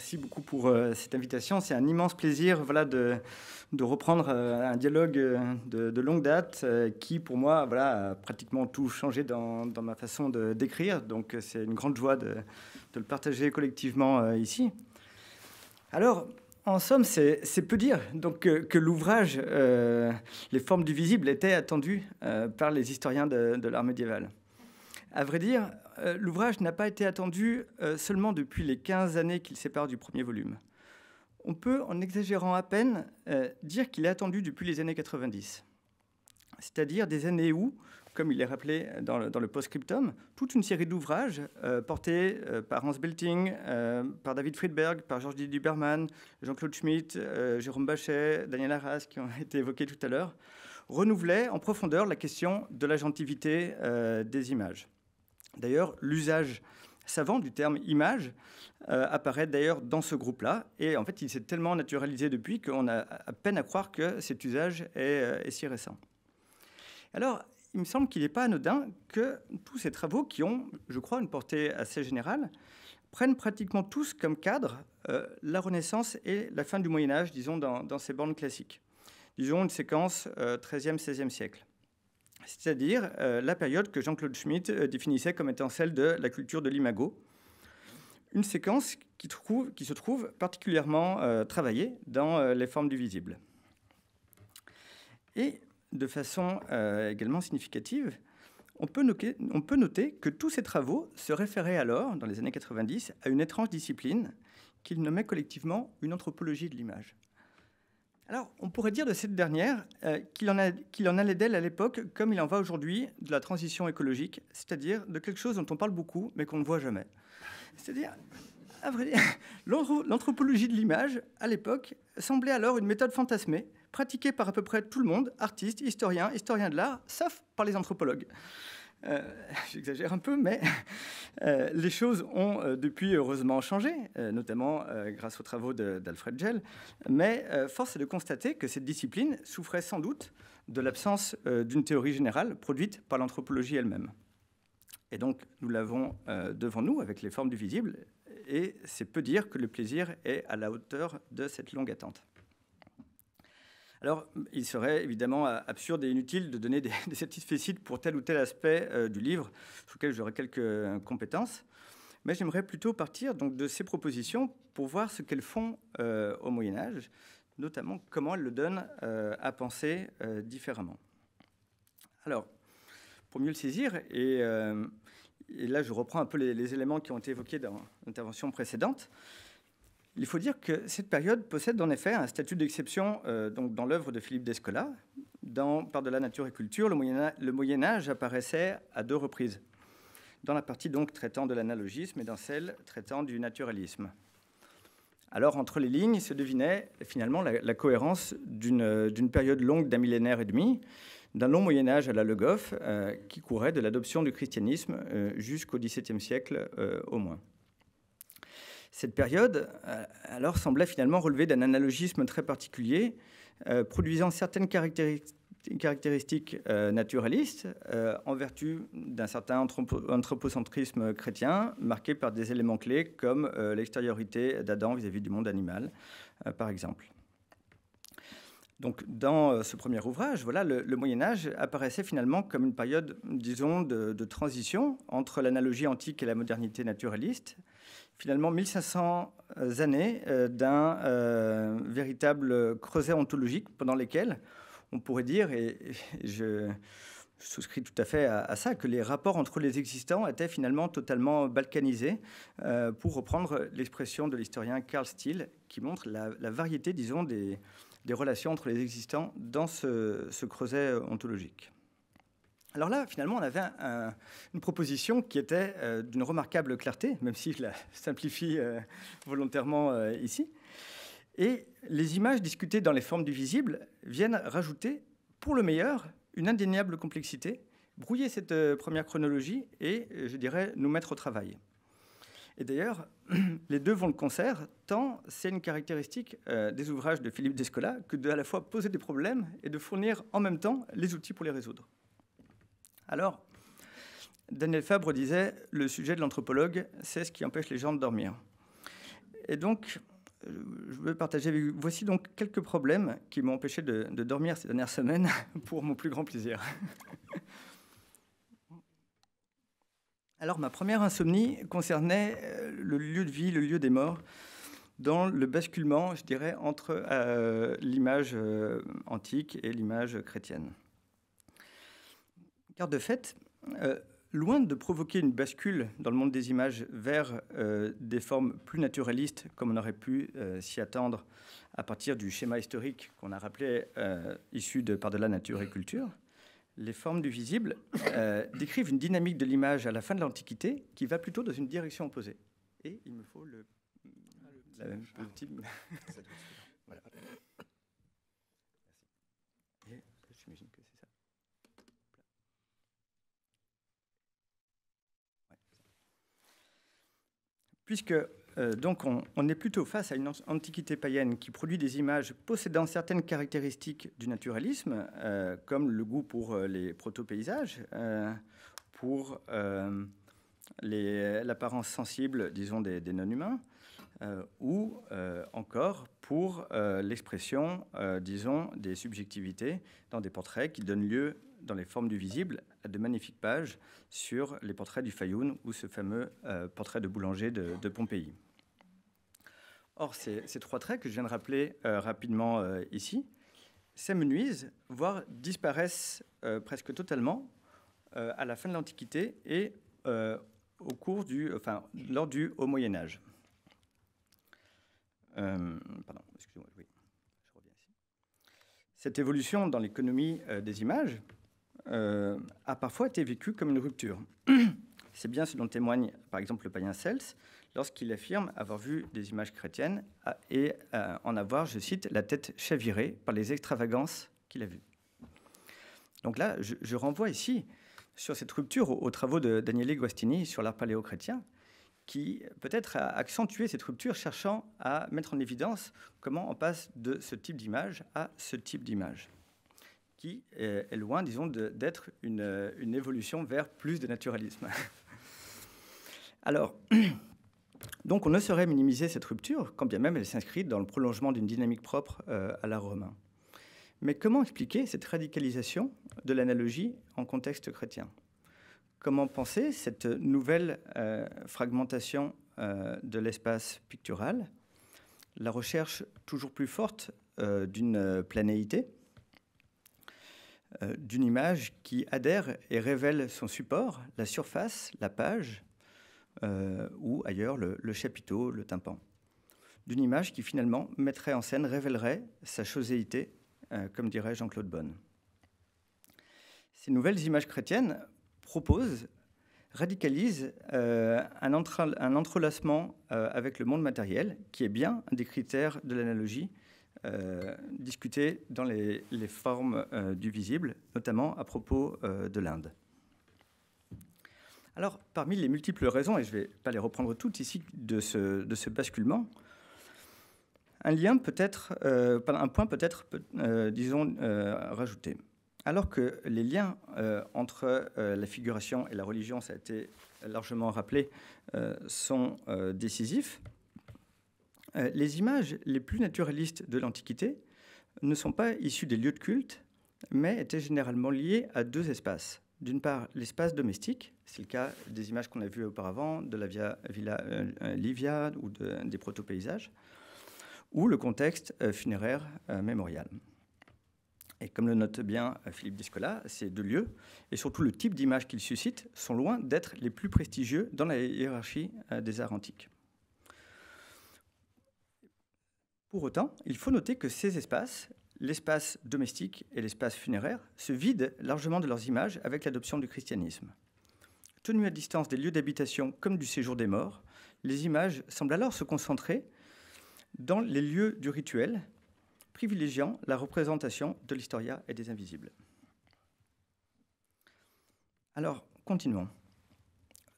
Merci beaucoup pour cette invitation. C'est un immense plaisir de reprendre un dialogue de longue date qui, pour moi, a pratiquement tout changé dans ma façon d'écrire. Donc, c'est une grande joie de le partager collectivement ici. Alors, en somme, c'est peu dire donc, que l'ouvrage Les formes du visible était attendu par les historiens de l'art médiéval. À vrai dire, l'ouvrage n'a pas été attendu seulement depuis les 15 années qu'il sépare du premier volume. On peut, en exagérant à peine, dire qu'il est attendu depuis les années 90. C'est-à-dire des années où, comme il est rappelé dans le post-scriptum, toute une série d'ouvrages portés par Hans Belting, par David Friedberg, par Georges Duberman, Jean-Claude Schmitt, Jérôme Bachet, Daniel Arras, qui ont été évoqués tout à l'heure, renouvelaient en profondeur la question de l'agentivité des images. D'ailleurs, l'usage savant du terme « image » apparaît d'ailleurs dans ce groupe-là. Et en fait, il s'est tellement naturalisé depuis qu'on a à peine à croire que cet usage est si récent. Alors, il me semble qu'il n'est pas anodin que tous ces travaux, qui ont, je crois, une portée assez générale, prennent pratiquement tous comme cadre la Renaissance et la fin du Moyen-Âge, disons, dans ces bornes classiques. Disons une séquence 13e, 16e siècle. C'est-à-dire la période que Jean-Claude Schmitt définissait comme étant celle de la culture de l'imago, une séquence qui se trouve particulièrement travaillée dans les formes du visible. Et de façon également significative, on peut noter que tous ces travaux se référaient alors, dans les années 90, à une étrange discipline qu'ils nommaient collectivement une anthropologie de l'image. Alors, on pourrait dire de cette dernière qu'il en allait d'elle à l'époque comme il en va aujourd'hui de la transition écologique, c'est-à-dire de quelque chose dont on parle beaucoup mais qu'on ne voit jamais. C'est-à-dire, à vrai dire, l'anthropologie de l'image, à l'époque, semblait alors une méthode fantasmée, pratiquée par à peu près tout le monde, artistes, historiens de l'art, sauf par les anthropologues. J'exagère un peu, mais les choses ont depuis heureusement changé, notamment grâce aux travaux d'Alfred Gell. Mais force est de constater que cette discipline souffrait sans doute de l'absence d'une théorie générale produite par l'anthropologie elle-même. Et donc, nous l'avons devant nous avec les formes du visible, et c'est peu dire que le plaisir est à la hauteur de cette longue attente. Alors, il serait évidemment absurde et inutile de donner des satisfecit pour tel ou tel aspect du livre, sur lequel j'aurai quelques compétences. Mais j'aimerais plutôt partir donc, de ces propositions pour voir ce qu'elles font au Moyen-Âge, notamment comment elles le donnent à penser différemment. Alors, pour mieux le saisir, et là je reprends un peu les éléments qui ont été évoqués dans l'intervention précédente, il faut dire que cette période possède en effet un statut d'exception donc dans l'œuvre de Philippe d'Escola. Dans Par-delà nature et culture, le Moyen-Âge apparaissait à 2 reprises, dans la partie donc traitant de l'analogisme et dans celle traitant du naturalisme. Alors, entre les lignes, se devinait finalement la cohérence d'une période longue d'1 millénaire et demi, d'un long Moyen-Âge à la Le Goff, qui courait de l'adoption du christianisme jusqu'au XVIIe siècle au moins. Cette période, alors, semblait finalement relever d'un analogisme très particulier, produisant certaines caractéristiques naturalistes en vertu d'un certain anthropocentrisme chrétien, marqué par des éléments clés comme l'extériorité d'Adam vis-à-vis du monde animal, par exemple. Donc, dans ce premier ouvrage, le Moyen-Âge apparaissait finalement comme une période, disons, de transition entre l'analogie antique et la modernité naturaliste. Finalement, 1500 années d'un véritable creuset ontologique pendant lesquelles on pourrait dire, et je souscris tout à fait à ça, que les rapports entre les existants étaient finalement totalement balkanisés, pour reprendre l'expression de l'historien Karl Still, qui montre la variété, disons, des relations entre les existants dans ce creuset ontologique. Alors là, finalement, on avait une proposition qui était d'une remarquable clarté, même si je la simplifie volontairement ici. Et les images discutées dans les formes du visible viennent rajouter, pour le meilleur, une indéniable complexité, brouiller cette première chronologie et, je dirais, nous mettre au travail. Et d'ailleurs, les deux vont de concert, tant c'est une caractéristique des ouvrages de Philippe d'Escola que de à la fois poser des problèmes et de fournir en même temps les outils pour les résoudre. Alors, Daniel Fabre disait « Le sujet de l'anthropologue, c'est ce qui empêche les gens de dormir ». Et donc, je veux partager avec vous. Voici donc quelques problèmes qui m'ont empêché de dormir ces dernières semaines pour mon plus grand plaisir. Alors, ma première insomnie concernait le lieu de vie, le lieu des morts, dans le basculement, je dirais, entre l'image antique et l'image chrétienne. Car de fait, loin de provoquer une bascule dans le monde des images vers des formes plus naturalistes, comme on aurait pu s'y attendre à partir du schéma historique qu'on a rappelé issu de Par-delà nature et culture, les formes du visible décrivent une dynamique de l'image à la fin de l'Antiquité qui va plutôt dans une direction opposée. Et il me faut la même petite... Voilà. Et j'imagine que c'est ça. Ouais. Puisque donc on est plutôt face à une antiquité païenne qui produit des images possédant certaines caractéristiques du naturalisme, comme le goût pour les proto-paysages, pour l'apparence sensible, disons, des non-humains, ou encore pour l'expression, disons, des subjectivités dans des portraits qui donnent lieu, dans les formes du visible, à de magnifiques pages sur les portraits du Fayoum ou ce fameux portrait de boulanger de Pompéi. Or, ces trois traits que je viens de rappeler rapidement ici s'amenuisent, voire disparaissent presque totalement à la fin de l'Antiquité et lors du Haut Moyen-Âge. Pardon, excusez-moi, oui, je reviens ici. Cette évolution dans l'économie des images a parfois été vécue comme une rupture. C'est bien ce dont témoigne, par exemple, le païen Cels, lorsqu'il affirme avoir vu des images chrétiennes et en avoir, je cite, la tête chavirée par les extravagances qu'il a vues. Donc là, je renvoie ici sur cette rupture aux travaux de Daniele Guastini sur l'art paléo-chrétien, qui peut-être a accentué cette rupture, cherchant à mettre en évidence comment on passe de ce type d'image à ce type d'image, qui est loin, disons, d'être une évolution vers plus de naturalisme. Alors, donc on ne saurait minimiser cette rupture, quand bien même elle s'inscrit dans le prolongement d'une dynamique propre à l'art romain. Mais comment expliquer cette radicalisation de l'analogie en contexte chrétien ? Comment penser cette nouvelle fragmentation de l'espace pictural, la recherche toujours plus forte d'une planéité, d'une image qui adhère et révèle son support, la surface, la page, ou ailleurs le chapiteau, le tympan, d'une image qui finalement mettrait en scène, révélerait sa choséité, comme dirait Jean-Claude Bonne. Ces nouvelles images chrétiennes proposent, radicalisent un entrelacement avec le monde matériel, qui est bien un des critères de l'analogie discutés dans les formes du visible, notamment à propos de l'Inde. Alors, parmi les multiples raisons, et je ne vais pas les reprendre toutes ici, de ce basculement, un point peut être, disons, rajouté. Alors que les liens entre la figuration et la religion, ça a été largement rappelé, sont décisifs, les images les plus naturalistes de l'Antiquité ne sont pas issues des lieux de culte, mais étaient généralement liées à deux espaces. D'une part, l'espace domestique, c'est le cas des images qu'on a vues auparavant, de la Villa Livia ou des proto-paysages, ou le contexte funéraire mémorial. Et comme le note bien Philippe Descola, ces deux lieux, et surtout le type d'image qu'ils suscitent, sont loin d'être les plus prestigieux dans la hiérarchie des arts antiques. Pour autant, il faut noter que ces espaces, l'espace domestique et l'espace funéraire, se vident largement de leurs images avec l'adoption du christianisme. Tenus à distance des lieux d'habitation comme du séjour des morts, les images semblent alors se concentrer dans les lieux du rituel, privilégiant la représentation de l'historia et des invisibles. Alors, continuons.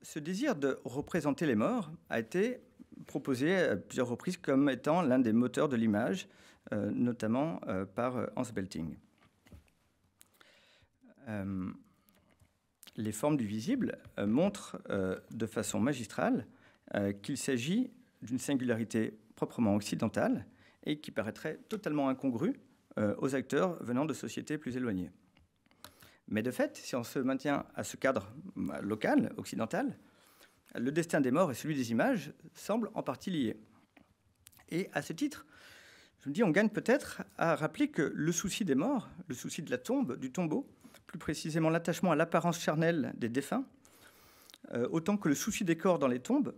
Ce désir de représenter les morts a été proposé à plusieurs reprises comme étant l'un des moteurs de l'image, notamment par Hans Belting. Les formes du visible montrent de façon magistrale qu'il s'agit d'une singularité proprement occidentale et qui paraîtrait totalement incongru aux acteurs venant de sociétés plus éloignées. Mais de fait, si on se maintient à ce cadre local, occidental, le destin des morts et celui des images semblent en partie liés. Et à ce titre, je me dis, on gagne peut-être à rappeler que le souci des morts, le souci de la tombe, du tombeau, plus précisément l'attachement à l'apparence charnelle des défunts, autant que le souci des corps dans les tombes,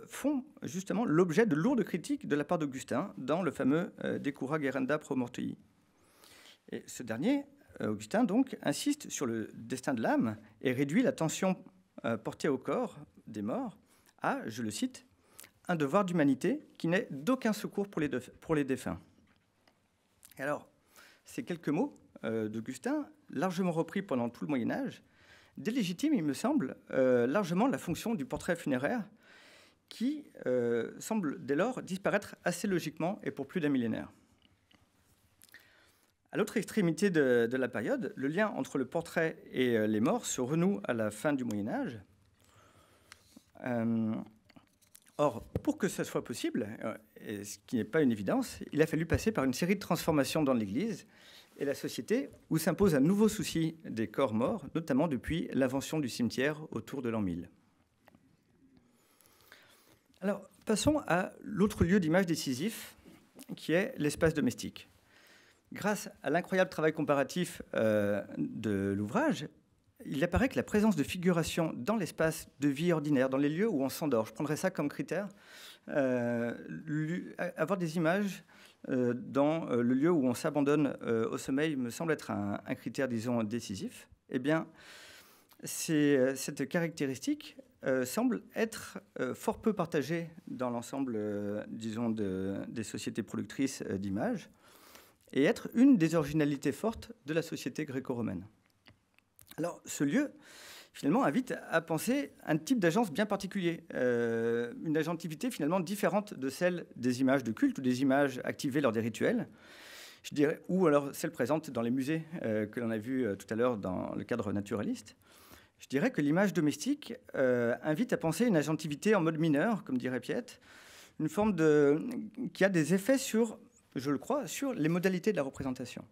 font justement l'objet de lourdes critiques de la part d'Augustin dans le fameux De cura gerenda pro mortui. Et ce dernier, Augustin, donc, insiste sur le destin de l'âme et réduit l'attention portée au corps des morts à, je le cite, un devoir d'humanité qui n'est d'aucun secours pour les défunts. Et alors, ces quelques mots d'Augustin, largement repris pendant tout le Moyen-Âge, délégitiment, il me semble, largement la fonction du portrait funéraire qui semble dès lors disparaître assez logiquement et pour plus d'un millénaire. À l'autre extrémité de la période, le lien entre le portrait et les morts se renoue à la fin du Moyen-Âge. Or, pour que ce soit possible, et ce qui n'est pas une évidence, il a fallu passer par une série de transformations dans l'Église et la société, où s'impose un nouveau souci des corps morts, notamment depuis l'invention du cimetière autour de l'an 1000. Alors, passons à l'autre lieu d'image décisif, qui est l'espace domestique. Grâce à l'incroyable travail comparatif de l'ouvrage, il apparaît que la présence de figuration dans l'espace de vie ordinaire, dans les lieux où on s'endort, je prendrais ça comme critère, avoir des images dans le lieu où on s'abandonne au sommeil me semble être un critère, disons, décisif. Eh bien, cette caractéristique semble être fort peu partagée dans l'ensemble, disons, des sociétés productrices d'images, et être une des originalités fortes de la société gréco-romaine. Alors, ce lieu, finalement, invite à penser un type d'agence bien particulier, une agentivité finalement différente de celle des images de culte ou des images activées lors des rituels, je dirais, ou alors celles présentes dans les musées que l'on a vues tout à l'heure dans le cadre naturaliste. Je dirais que l'image domestique invite à penser une agentivité en mode mineur, comme dirait Piette, une forme qui a des effets sur, je le crois, sur les modalités de la représentation.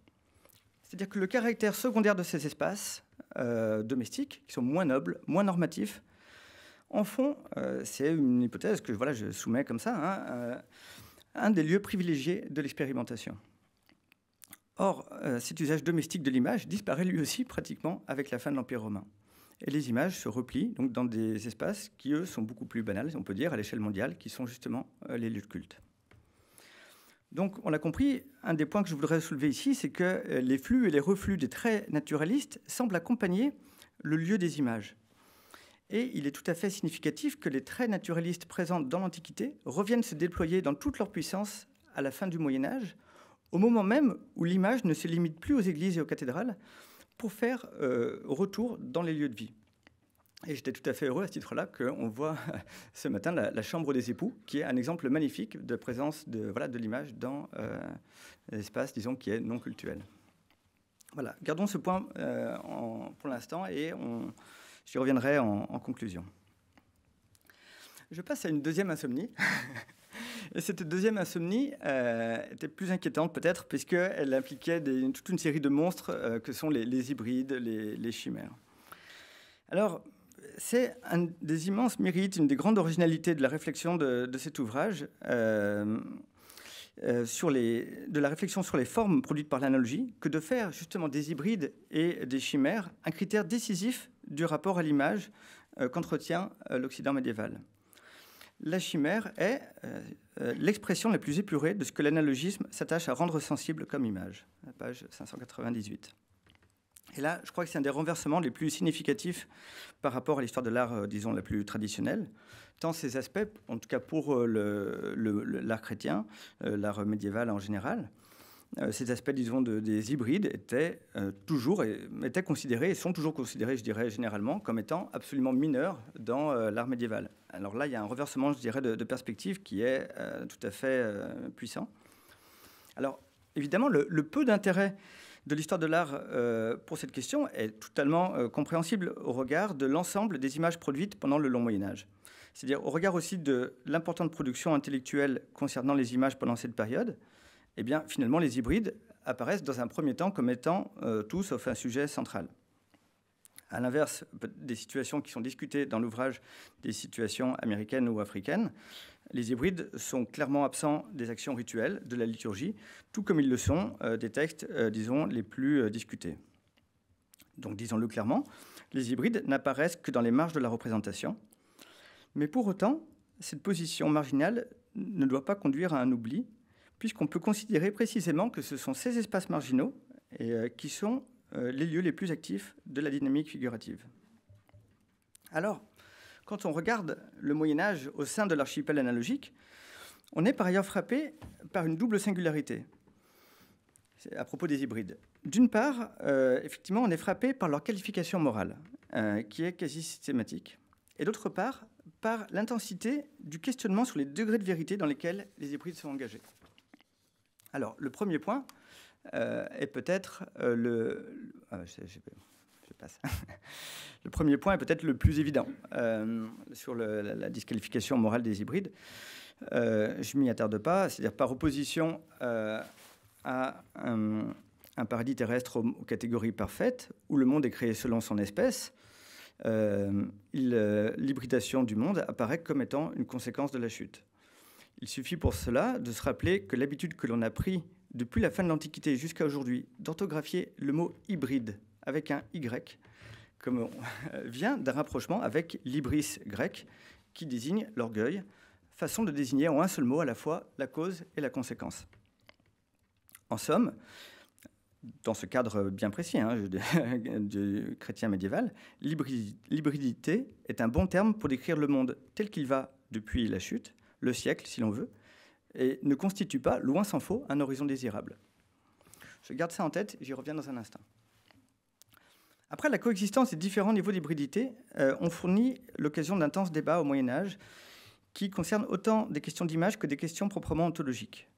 C'est-à-dire que le caractère secondaire de ces espaces domestiques, qui sont moins nobles, moins normatifs, en font, c'est une hypothèse que voilà, je soumets comme ça, un des lieux privilégiés de l'expérimentation. Or, cet usage domestique de l'image disparaît lui aussi pratiquement avec la fin de l'Empire romain. Et les images se replient donc dans des espaces qui, eux, sont beaucoup plus banals, on peut dire, à l'échelle mondiale, qui sont justement les lieux de culte. Donc, on l'a compris, un des points que je voudrais soulever ici, c'est que les flux et les reflux des traits naturalistes semblent accompagner le lieu des images. Et il est tout à fait significatif que les traits naturalistes présents dans l'Antiquité reviennent se déployer dans toute leur puissance à la fin du Moyen-Âge, au moment même où l'image ne se limite plus aux églises et aux cathédrales pour faire retour dans les lieux de vie. Et j'étais tout à fait heureux à ce titre-là qu'on voit ce matin la chambre des époux, qui est un exemple magnifique de présence de l'image dans l'espace, disons, qui est non cultuel. Voilà, gardons ce point pour l'instant et j'y reviendrai en conclusion. Je passe à une deuxième insomnie. Et cette deuxième insomnie était plus inquiétante peut-être, puisqu'elle impliquait toute une série de monstres que sont les hybrides, les chimères. Alors, c'est un des immenses mérites, une des grandes originalités de la réflexion de cet ouvrage, de la réflexion sur les formes produites par l'analogie, que de faire justement des hybrides et des chimères un critère décisif du rapport à l'image qu'entretient l'Occident médiéval. La chimère est l'expression la plus épurée de ce que l'analogisme s'attache à rendre sensible comme image, à page 598. Et là, je crois que c'est un des renversements les plus significatifs par rapport à l'histoire de l'art, disons, la plus traditionnelle, tant ces aspects, en tout cas pour l'art chrétien, l'art médiéval en général, ces aspects, disons, des hybrides étaient considérés, et sont toujours considérés, je dirais, généralement, comme étant absolument mineurs dans l'art médiéval. Alors là, il y a un renversement, je dirais, de perspective qui est tout à fait puissant. Alors, évidemment, le peu d'intérêt de l'histoire de l'art pour cette question est totalement compréhensible au regard de l'ensemble des images produites pendant le long Moyen-Âge. C'est-à-dire, au regard aussi de l'importante production intellectuelle concernant les images pendant cette période, eh bien, finalement, les hybrides apparaissent dans un premier temps comme étant tout sauf un sujet central. À l'inverse des situations qui sont discutées dans l'ouvrage des situations américaines ou africaines, les hybrides sont clairement absents des actions rituelles, de la liturgie, tout comme ils le sont des textes, disons, les plus discutés. Donc, disons-le clairement, les hybrides n'apparaissent que dans les marges de la représentation. Mais pour autant, cette position marginale ne doit pas conduire à un oubli, puisqu'on peut considérer précisément que ce sont ces espaces marginaux qui sont les lieux les plus actifs de la dynamique figurative. Alors, quand on regarde le Moyen-Âge au sein de l'archipel analogique, on est par ailleurs frappé par une double singularité à propos des hybrides. D'une part, effectivement, on est frappé par leur qualification morale, qui est quasi systématique, et d'autre part, par l'intensité du questionnement sur les degrés de vérité dans lesquels les hybrides sont engagés. Alors, le premier point est peut-être je passe. Le premier point est peut-être le plus évident sur la disqualification morale des hybrides. Je ne m'y attarde pas, c'est-à-dire par opposition à un paradis terrestre aux catégories parfaites, où le monde est créé selon son espèce, l'hybridation du monde apparaît comme étant une conséquence de la chute. Il suffit pour cela de se rappeler que l'habitude que l'on a pris depuis la fin de l'Antiquité jusqu'à aujourd'hui d'orthographier le mot hybride avec un Y, vient d'un rapprochement avec l'hybris grec, qui désigne l'orgueil, façon de désigner en un seul mot à la fois la cause et la conséquence. En somme, dans ce cadre bien précis du chrétien médiéval, l'hybridité est un bon terme pour décrire le monde tel qu'il va depuis la chute, le siècle si l'on veut, et ne constitue pas, loin s'en faut, un horizon désirable. Je garde ça en tête, j'y reviens dans un instant. Après la coexistence des différents niveaux d'hybridité, on fournit l'occasion d'intenses débats au Moyen-Âge qui concernent autant des questions d'image que des questions proprement ontologiques.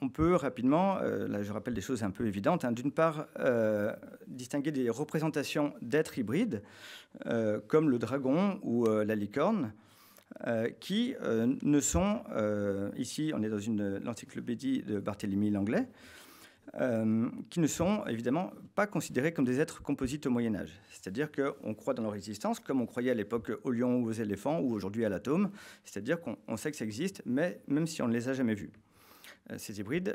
On peut rapidement, là je rappelle des choses un peu évidentes, d'une part distinguer des représentations d'êtres hybrides, comme le dragon ou la licorne, qui ne sont, ici on est dans l'encyclopédie de Barthélemy Langlais, qui ne sont évidemment pas considérés comme des êtres composites au Moyen-Âge. C'est-à-dire qu'on croit dans leur existence, comme on croyait à l'époque aux lions ou aux éléphants, ou aujourd'hui à l'atome. C'est-à-dire qu'on sait que ça existe, mais même si on ne les a jamais vus. Ces hybrides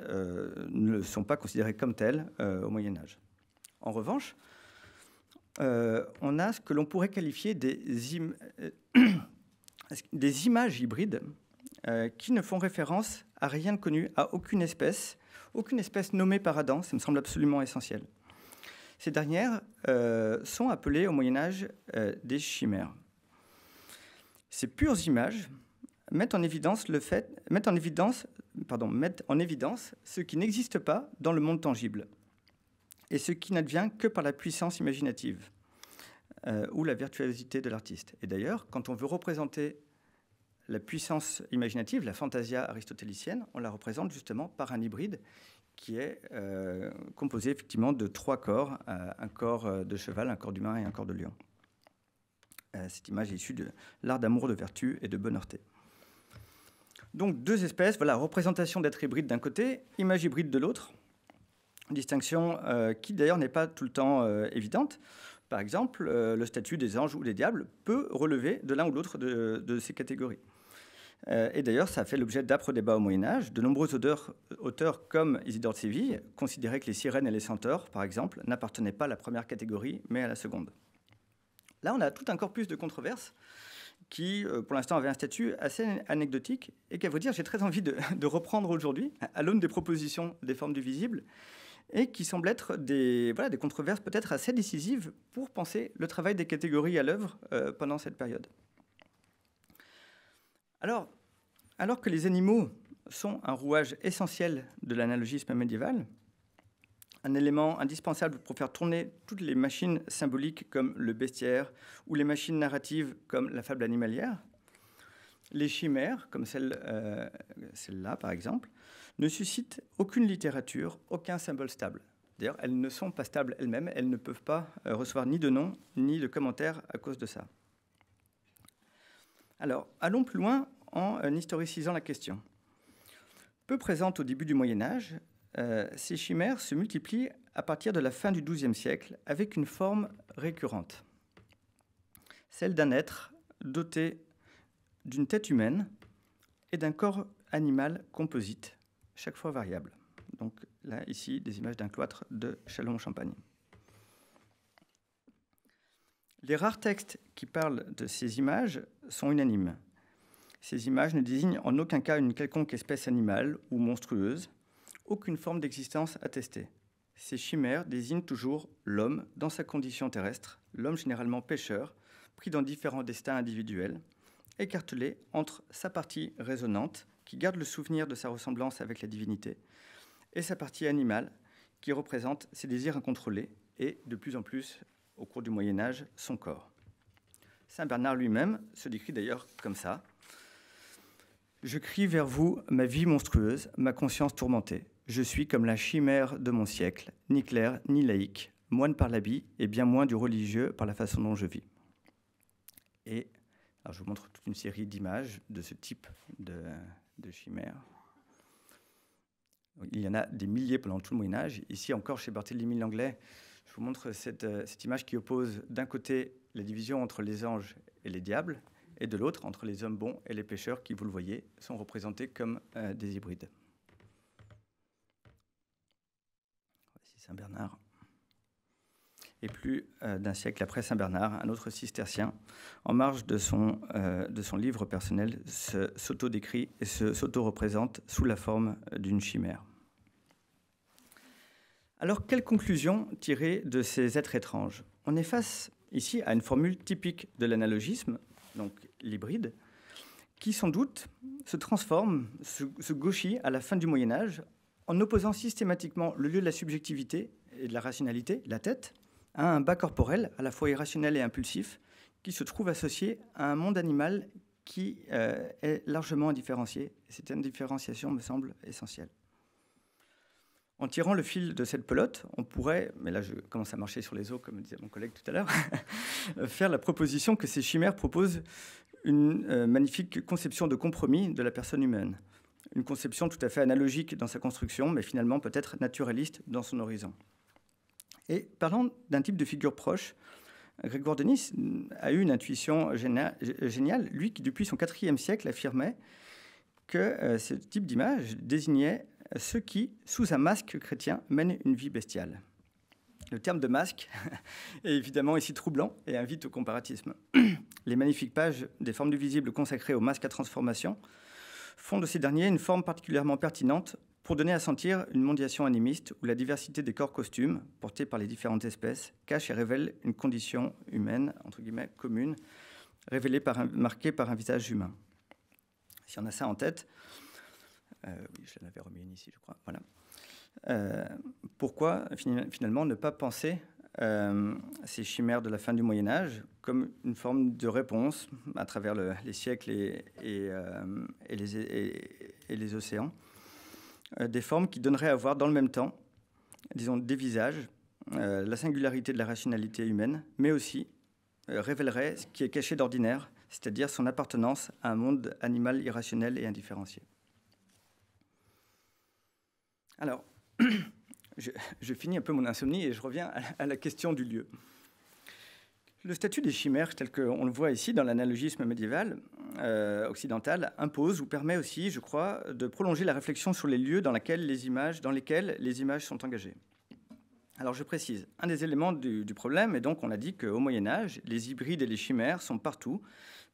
ne sont pas considérés comme tels au Moyen-Âge. En revanche, on a ce que l'on pourrait qualifier des images hybrides qui ne font référence à rien de connu, à aucune espèce nommée par Adam. Ça me semble absolument essentiel. Ces dernières sont appelées au Moyen-Âge des chimères. Ces pures images mettent en évidence ce qui n'existe pas dans le monde tangible et ce qui n'advient que par la puissance imaginative ou la virtuosité de l'artiste. Et d'ailleurs, quand on veut représenter la puissance imaginative, la fantasia aristotélicienne, on la représente justement par un hybride qui est composé effectivement de 3 corps, un corps de cheval, un corps d'humain et un corps de lion. Cette image est issue de l'art d'amour, de vertu et de bonneurté. Donc 2 espèces, voilà, représentation d'êtres hybrides d'un côté, image hybride de l'autre, distinction qui d'ailleurs n'est pas tout le temps évidente. Par exemple, le statut des anges ou des diables peut relever de l'un ou l'autre de ces catégories. Et d'ailleurs, ça a fait l'objet d'âpres débats au Moyen-Âge. De nombreux auteurs comme Isidore de Séville considéraient que les sirènes et les centaures, par exemple, n'appartenaient pas à la première catégorie, mais à la seconde. Là, on a tout un corpus de controverses qui, pour l'instant, avait un statut assez anecdotique et qu'à vous dire, j'ai très envie de reprendre aujourd'hui, à l'aune des propositions des formes du visible, et qui semblent être des controverses peut-être assez décisives pour penser le travail des catégories à l'œuvre pendant cette période. Alors que les animaux sont un rouage essentiel de l'analogisme médiéval, un élément indispensable pour faire tourner toutes les machines symboliques comme le bestiaire ou les machines narratives comme la fable animalière, les chimères, comme celle-là par exemple, ne suscitent aucune littérature, aucun symbole stable. D'ailleurs, elles ne sont pas stables elles-mêmes, elles ne peuvent pas recevoir ni de nom ni de commentaires à cause de ça. Alors, allons plus loin en historicisant la question. Peu présentes au début du Moyen-Âge, ces chimères se multiplient à partir de la fin du XIIe siècle avec une forme récurrente, celle d'un être doté d'une tête humaine et d'un corps animal composite, chaque fois variable. Donc là, ici, des images d'un cloître de Châlons-en-Champagne. Les rares textes qui parlent de ces images sont unanimes. Ces images ne désignent en aucun cas une quelconque espèce animale ou monstrueuse, aucune forme d'existence attestée. Ces chimères désignent toujours l'homme dans sa condition terrestre, l'homme généralement pêcheur, pris dans différents destins individuels, écartelé entre sa partie résonante, qui garde le souvenir de sa ressemblance avec la divinité, et sa partie animale, qui représente ses désirs incontrôlés et, de plus en plus, au cours du Moyen-Âge, son corps. Saint Bernard lui-même se décrit d'ailleurs comme ça. « Je crie vers vous ma vie monstrueuse, ma conscience tourmentée. Je suis comme la chimère de mon siècle, ni clerc, ni laïque, moine par l'habit et bien moins du religieux par la façon dont je vis. » Et alors je vous montre toute une série d'images de ce type de chimère. Il y en a des milliers pendant tout le Moyen-Âge. Ici encore, chez Barthélemy Langlais, je vous montre cette image qui oppose d'un côté la division entre les anges et les diables, et de l'autre entre les hommes bons et les pécheurs qui, vous le voyez, sont représentés comme des hybrides. Voici Saint Bernard. Et plus d'un siècle après Saint Bernard, un autre cistercien, en marge de son livre personnel, s'auto-décrit et s'auto-représente sous la forme d'une chimère. Alors, quelle conclusion tirer de ces êtres étranges? On est face ici à une formule typique de l'analogisme, donc l'hybride, qui sans doute se transforme, se gauchit à la fin du Moyen-Âge en opposant systématiquement le lieu de la subjectivité et de la rationalité, la tête, à un bas corporel à la fois irrationnel et impulsif qui se trouve associé à un monde animal qui est largement indifférencié. Cette indifférenciation me semble essentielle. En tirant le fil de cette pelote, on pourrait, mais là je commence à marcher sur les os, comme disait mon collègue tout à l'heure, faire la proposition que ces chimères proposent une magnifique conception de compromis de la personne humaine. Une conception tout à fait analogique dans sa construction, mais finalement peut-être naturaliste dans son horizon. Et parlant d'un type de figure proche, Grégoire de Nice a eu une intuition géniale, lui qui depuis son IVe siècle affirmait que ce type d'image désignait ceux qui, sous un masque chrétien, mènent une vie bestiale. Le terme de masque est évidemment ici troublant et invite au comparatisme. Les magnifiques pages des formes du visible consacrées aux masques à transformation font de ces derniers une forme particulièrement pertinente pour donner à sentir une mondiation animiste où la diversité des corps costumes, portés par les différentes espèces, cache et révèle une condition humaine, entre guillemets, commune, marquée par un visage humain. Si on a ça en tête, oui, je l'avais remis ici, je crois, voilà. Pourquoi, finalement, ne pas penser ces chimères de la fin du Moyen-Âge comme une forme de réponse à travers les siècles et les océans, des formes qui donneraient à voir dans le même temps, disons, des visages, la singularité de la rationalité humaine, mais aussi révéleraient ce qui est caché d'ordinaire, c'est-à-dire son appartenance à un monde animal irrationnel et indifférencié. Alors, je finis un peu mon insomnie et je reviens à la question du lieu. Le statut des chimères, tel qu'on le voit ici dans l'analogisme médiéval occidental, impose ou permet aussi, je crois, de prolonger la réflexion sur les lieux dans lesquels les images sont engagées. Alors je précise, un des éléments du problème est donc, on a dit qu'au Moyen-Âge, les hybrides et les chimères sont partout,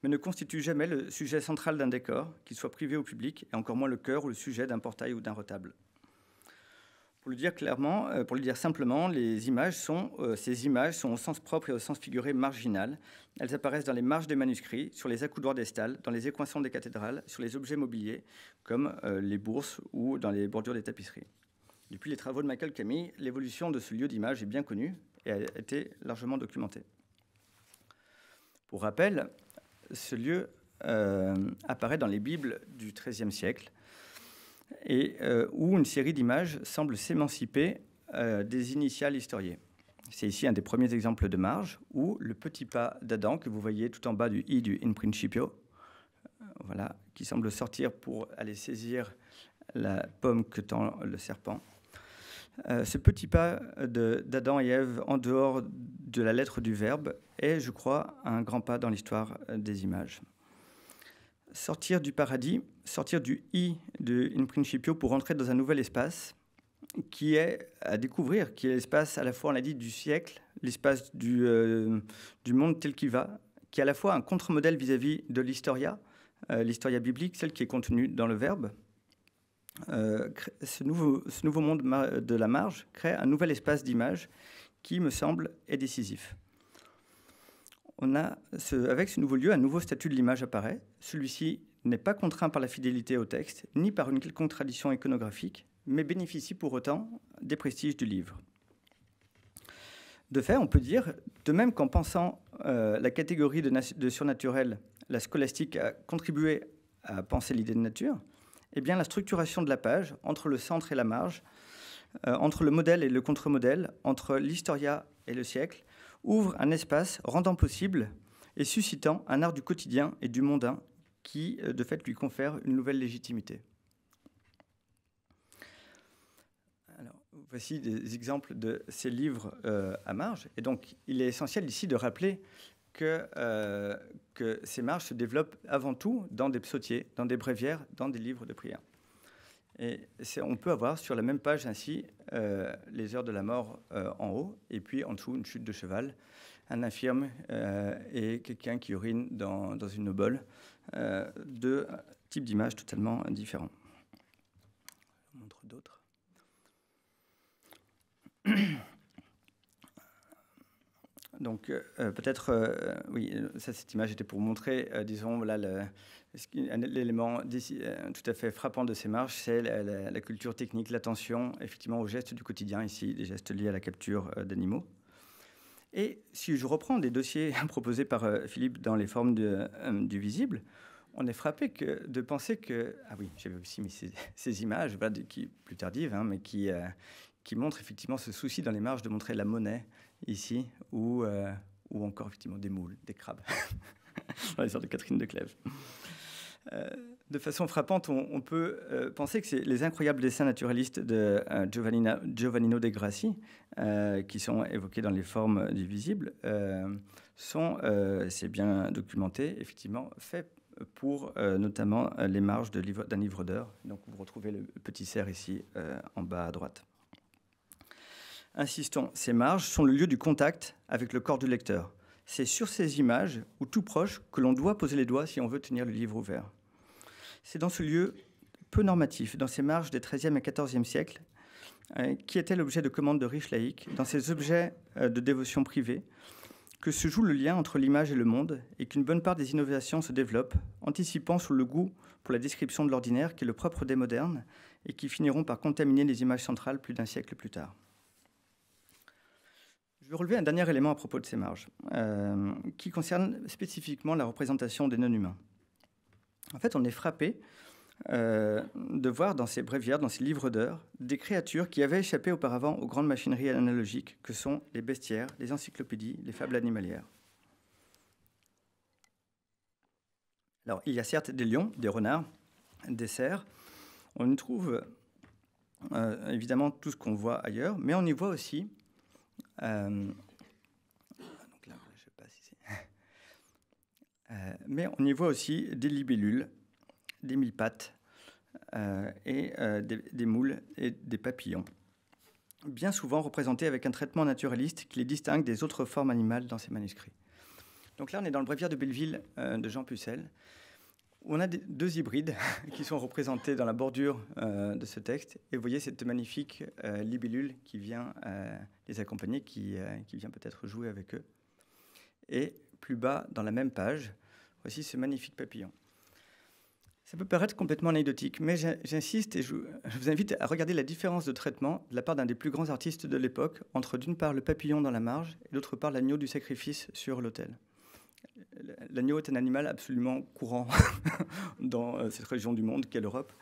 mais ne constituent jamais le sujet central d'un décor, qu'il soit privé ou public, et encore moins le cœur ou le sujet d'un portail ou d'un retable. Pour le dire clairement, pour le dire simplement, ces images sont au sens propre et au sens figuré marginales. Elles apparaissent dans les marges des manuscrits, sur les accoudoirs des stalles, dans les écoinçons des cathédrales, sur les objets mobiliers, comme les bourses ou dans les bordures des tapisseries. Depuis les travaux de Michael Camille, l'évolution de ce lieu d'image est bien connue et a été largement documentée. Pour rappel, ce lieu apparaît dans les Bibles du XIIIe siècle, et où une série d'images semble s'émanciper des initiales historiées. C'est ici un des premiers exemples de marge, où le petit pas d'Adam, que vous voyez tout en bas du « i » du « in principio », voilà, qui semble sortir pour aller saisir la pomme que tend le serpent. Ce petit pas d'Adam et Ève en dehors de la lettre du Verbe est, je crois, un grand pas dans l'histoire des images. Sortir du paradis, sortir du I de In Principio pour entrer dans un nouvel espace qui est à découvrir, qui est l'espace à la fois, on l'a dit, du siècle, l'espace du monde tel qu'il va, qui est à la fois un contre-modèle vis-à-vis de l'historia biblique, celle qui est contenue dans le Verbe. Ce nouveau monde de la marge crée un nouvel espace d'image qui, me semble, est décisif. Avec ce nouveau lieu, un nouveau statut de l'image apparaît. Celui-ci n'est pas contraint par la fidélité au texte, ni par une quelconque tradition iconographique, mais bénéficie pour autant des prestiges du livre. De fait, on peut dire, de même qu'en pensant la catégorie de surnaturel, la scolastique a contribué à penser l'idée de nature, eh bien, la structuration de la page, entre le centre et la marge, entre le modèle et le contre-modèle, entre l'historia et le siècle, ouvre un espace rendant possible et suscitant un art du quotidien et du mondain qui, de fait, lui confère une nouvelle légitimité. Alors, voici des exemples de ces livres à marge. Et donc, il est essentiel ici de rappeler que ces marges se développent avant tout dans des psautiers, dans des bréviaires, dans des livres de prière. Et on peut avoir sur la même page ainsi les heures de la mort en haut, et puis en dessous une chute de cheval, un infirme et quelqu'un qui urine dans une obole, deux types d'images totalement différents. Je vous montre d'autres. Donc peut-être, oui, cette image était pour montrer, disons, voilà, l'élément tout à fait frappant de ces marches, c'est la culture technique, l'attention, effectivement, aux gestes du quotidien, ici, des gestes liés à la capture d'animaux. Et si je reprends des dossiers proposés par Philippe dans les formes du visible, on est frappé de penser que... Ah oui, j'avais aussi mis ces images, voilà, plus tardives, hein, mais qui montrent effectivement ce souci dans les marges de montrer la monnaie, ici, ou encore effectivement des moules, des crabes, dans les sortes de Catherine de Clèves. De façon frappante, on peut penser que c'est les incroyables dessins naturalistes de Giovannino de Grassi, qui sont évoqués dans les formes du visible, c'est bien documenté, effectivement, faits pour notamment les marges d'un livre d'heures. Donc vous retrouvez le petit cerf ici, en bas à droite. Insistons, ces marges sont le lieu du contact avec le corps du lecteur. C'est sur ces images, ou tout proche, que l'on doit poser les doigts si on veut tenir le livre ouvert. C'est dans ce lieu peu normatif, dans ces marges des XIIIe et XIVe siècles, qui étaient l'objet de commandes de riches laïcs, dans ces objets de dévotion privée, que se joue le lien entre l'image et le monde, et qu'une bonne part des innovations se développent, anticipant sur le goût pour la description de l'ordinaire, qui est le propre des modernes, et qui finiront par contaminer les images centrales plus d'un siècle plus tard. Je vais relever un dernier élément à propos de ces marges, qui concerne spécifiquement la représentation des non-humains. En fait, on est frappé de voir dans ces bréviaires, dans ces livres d'heures, des créatures qui avaient échappé auparavant aux grandes machineries analogiques que sont les bestiaires, les encyclopédies, les fables animalières. Alors, il y a certes des lions, des renards, des cerfs. On y trouve évidemment tout ce qu'on voit ailleurs, mais on y voit aussi... donc là, je sais pas si c'est... mais on y voit aussi des libellules, des mille-pattes et des moules et des papillons, bien souvent représentés avec un traitement naturaliste qui les distingue des autres formes animales dans ces manuscrits. Donc là, on est dans le bréviaire de Belleville de Jean Pucelle, où on a deux hybrides qui sont représentés dans la bordure de ce texte. Et vous voyez cette magnifique libellule qui vient les accompagner, qui vient peut-être jouer avec eux. Et plus bas, dans la même page, voici ce magnifique papillon. Ça peut paraître complètement anecdotique, mais j'insiste et je vous invite à regarder la différence de traitement de la part d'un des plus grands artistes de l'époque entre d'une part le papillon dans la marge et d'autre part l'agneau du sacrifice sur l'autel. L'agneau est un animal absolument courant dans cette région du monde qu'est l'Europe.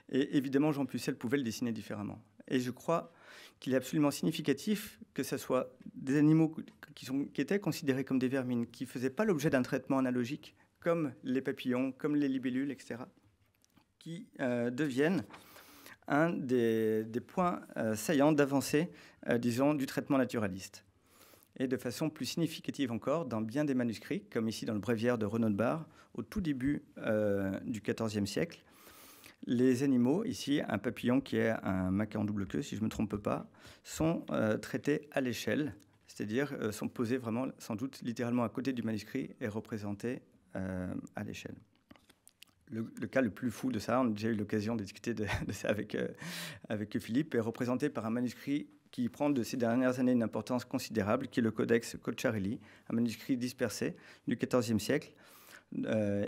Et évidemment, Jean Pucelle pouvait le dessiner différemment. Et je crois qu'il est absolument significatif que ce soit des animaux qui étaient considérés comme des vermines, qui ne faisaient pas l'objet d'un traitement analogique, comme les papillons, comme les libellules, etc., qui deviennent un des points saillants d'avancée, disons, du traitement naturaliste. Et de façon plus significative encore, dans bien des manuscrits, comme ici dans le bréviaire de Renaud de Bar, au tout début du XIVe siècle, les animaux, ici un papillon qui est un macaon double queue, si je ne me trompe pas, sont traités à l'échelle, c'est-à-dire sont posés vraiment, sans doute littéralement à côté du manuscrit et représentés à l'échelle. Le cas le plus fou de ça, on a déjà eu l'occasion de discuter de ça avec Philippe, est représenté par un manuscrit qui prend de ces dernières années une importance considérable, qui est le Codex Cocciarelli, un manuscrit dispersé du XIVe siècle,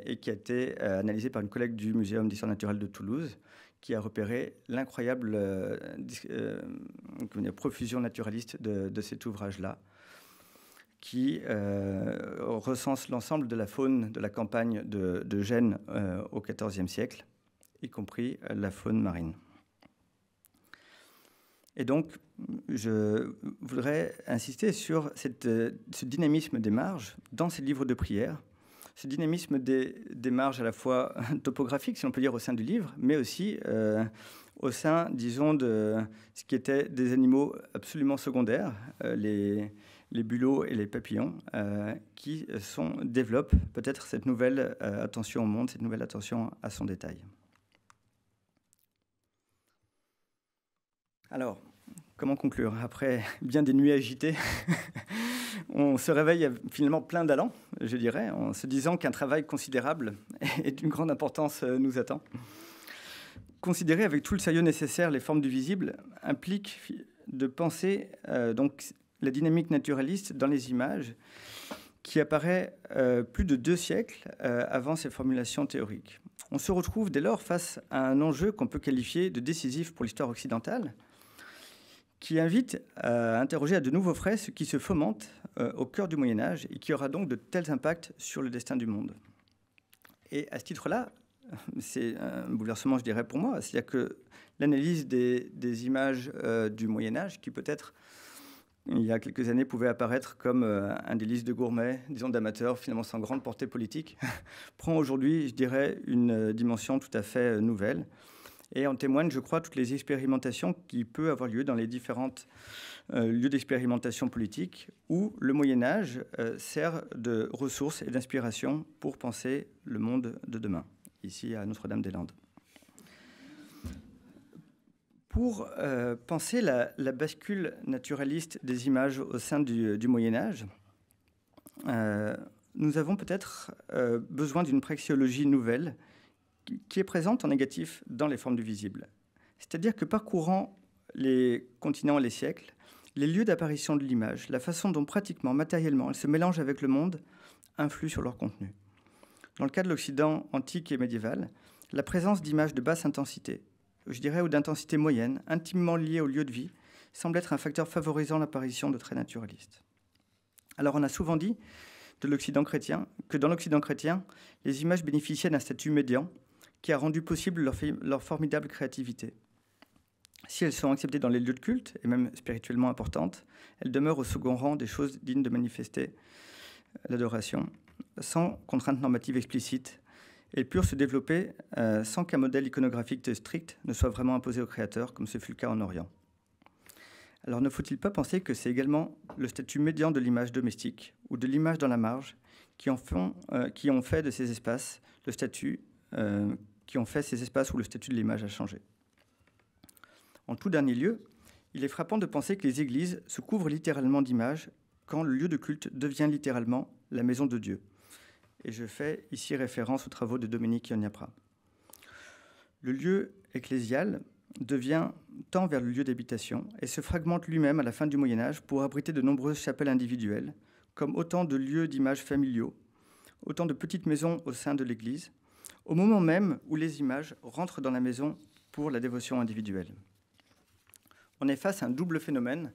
et qui a été analysé par une collègue du Muséum d'histoire naturelle de Toulouse, qui a repéré l'incroyable profusion naturaliste de cet ouvrage-là, qui recense l'ensemble de la faune de la campagne de Gênes au XIVe siècle, y compris la faune marine. Et donc, je voudrais insister sur ce dynamisme des marges dans ces livres de prière, ce dynamisme des marges à la fois topographiques, si l'on peut dire, au sein du livre, mais aussi au sein, disons, de ce qui étaient des animaux absolument secondaires, les bulots et les papillons, qui développent peut-être cette nouvelle attention au monde, cette nouvelle attention à son détail. Alors, comment conclure? Après bien des nuits agitées, on se réveille finalement plein d'allant, je dirais, en se disant qu'un travail considérable et d'une grande importance nous attend. Considérer avec tout le sérieux nécessaire les formes du visible implique de penser donc la dynamique naturaliste dans les images qui apparaît plus de 2 siècles avant ces formulations théoriques. On se retrouve dès lors face à un enjeu qu'on peut qualifier de décisif pour l'histoire occidentale, qui invite à interroger à de nouveaux frais ce qui se fomente au cœur du Moyen-Âge et qui aura donc de tels impacts sur le destin du monde. Et à ce titre-là, c'est un bouleversement, je dirais, pour moi. C'est-à-dire que l'analyse des images du Moyen-Âge, qui peut-être, il y a quelques années, pouvait apparaître comme un délice de gourmet, disons d'amateurs, finalement sans grande portée politique, prend aujourd'hui, je dirais, une dimension tout à fait nouvelle. Et en témoignent, je crois, toutes les expérimentations qui peuvent avoir lieu dans les différents lieux d'expérimentation politique où le Moyen-Âge sert de ressource et d'inspiration pour penser le monde de demain, ici à Notre-Dame-des-Landes. Pour penser la bascule naturaliste des images au sein du Moyen-Âge, nous avons peut-être besoin d'une praxéologie nouvelle qui est présente en négatif dans les formes du visible. C'est-à-dire que parcourant les continents et les siècles, les lieux d'apparition de l'image, la façon dont pratiquement, matériellement, elle se mélange avec le monde, influent sur leur contenu. Dans le cas de l'Occident antique et médiéval, la présence d'images de basse intensité, je dirais, ou d'intensité moyenne, intimement liées au lieu de vie, semble être un facteur favorisant l'apparition de traits naturalistes. Alors on a souvent dit de l'Occident chrétien que dans l'Occident chrétien, les images bénéficiaient d'un statut médian qui a rendu possible leur formidable créativité. Si elles sont acceptées dans les lieux de culte, et même spirituellement importantes, elles demeurent au second rang des choses dignes de manifester l'adoration, sans contrainte normative explicite. Elles purent se développer sans qu'un modèle iconographique strict ne soit vraiment imposé au créateur, comme ce fut le cas en Orient. Alors ne faut-il pas penser que c'est également le statut médian de l'image domestique ou de l'image dans la marge qui ont fait de ces espaces le statut qui ont fait ces espaces où le statut de l'image a changé. En tout dernier lieu, il est frappant de penser que les églises se couvrent littéralement d'images quand le lieu de culte devient littéralement la maison de Dieu. Et je fais ici référence aux travaux de Dominique Ionyapra. Le lieu ecclésial tend vers le lieu d'habitation et se fragmente lui-même à la fin du Moyen-Âge pour abriter de nombreuses chapelles individuelles, comme autant de lieux d'images familiaux, autant de petites maisons au sein de l'Église, au moment même où les images rentrent dans la maison pour la dévotion individuelle. On est face à un double phénomène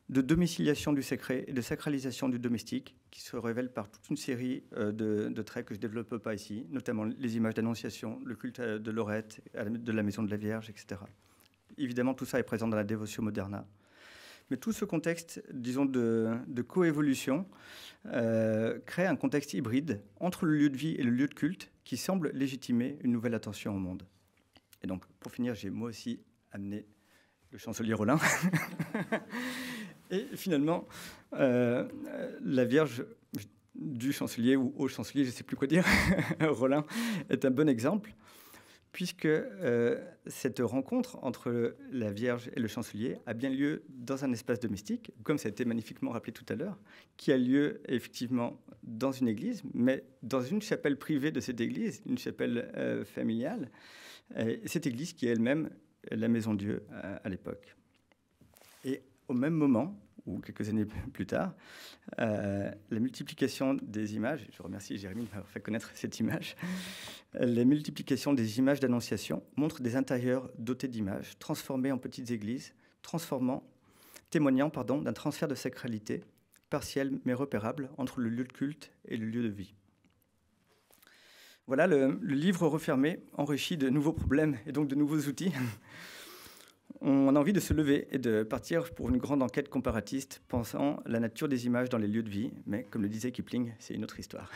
de domiciliation du sacré et de sacralisation du domestique qui se révèle par toute une série de traits que je ne développe pas ici, notamment les images d'annonciation, le culte de Lorette, de la maison de la Vierge, etc. Évidemment, tout ça est présent dans la Devotio Moderna. Mais tout ce contexte, disons, de coévolution crée un contexte hybride entre le lieu de vie et le lieu de culte qui semble légitimer une nouvelle attention au monde. Et donc, pour finir, j'ai moi aussi amené le chancelier Rollin. Et finalement, la Vierge du chancelier ou au chancelier, je ne sais plus quoi dire, Rollin, est un bon exemple, puisque cette rencontre entre la Vierge et le chancelier a bien lieu dans un espace domestique, comme ça a été magnifiquement rappelé tout à l'heure, qui a lieu effectivement dans une église, mais dans une chapelle privée de cette église, une chapelle familiale, cette église qui est elle-même la Maison Dieu à l'époque. Et au même moment, ou quelques années plus tard, la multiplication des images, je remercie Jérémy de m'avoir fait connaître cette image, la multiplication des images d'annonciation montre des intérieurs dotés d'images, transformés en petites églises, témoignant d'un transfert de sacralité, partiel mais repérable, entre le lieu de culte et le lieu de vie. Voilà le livre refermé, enrichi de nouveaux problèmes et donc de nouveaux outils. On a envie de se lever et de partir pour une grande enquête comparatiste, pensant la nature des images dans les lieux de vie. Mais comme le disait Kipling, c'est une autre histoire.